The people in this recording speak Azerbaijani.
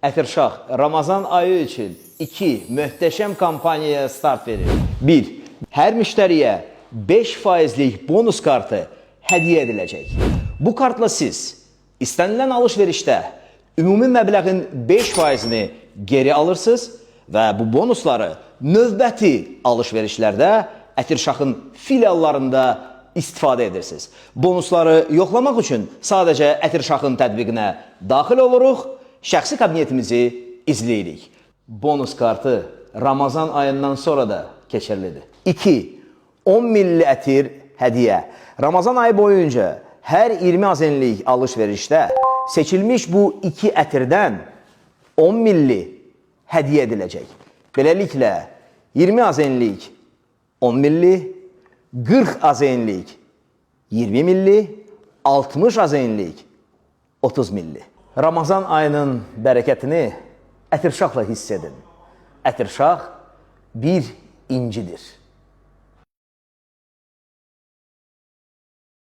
Ətirşax Ramazan ayı üçün 2 möhtəşəm kampaniyaya start verir. 1. Hər müştəriyə 5%lik bonus kartı hədiyyə ediləcək. Bu kartla siz istənilən alış-verişdə ümumi məbləğin 5%-ni geri alırsınız və bu bonusları növbəti alış-verişlərdə Ətirşaxın filiallarında istifadə edirsiniz. Bonusları yoxlamaq üçün sadəcə Ətirşaxın tətbiqinə daxil oluruq, şəxsi kabinetimizi izləyirik. Bonus kartı Ramazan ayından sonra da keçərlidir. 2. 10 milli ətir hədiyyə. Ramazan ayı boyunca hər 20 azenlik alış-verişdə seçilmiş bu 2 ətirdən 10 milli hədiyyə ediləcək. Beləliklə 20 azenlik 10 milli, 40 azenlik 20 milli, 60 azenlik 30 milli. Ramazan ayının bərəkətini Ətirşaxla hiss edin. Ətirşax bir incidir.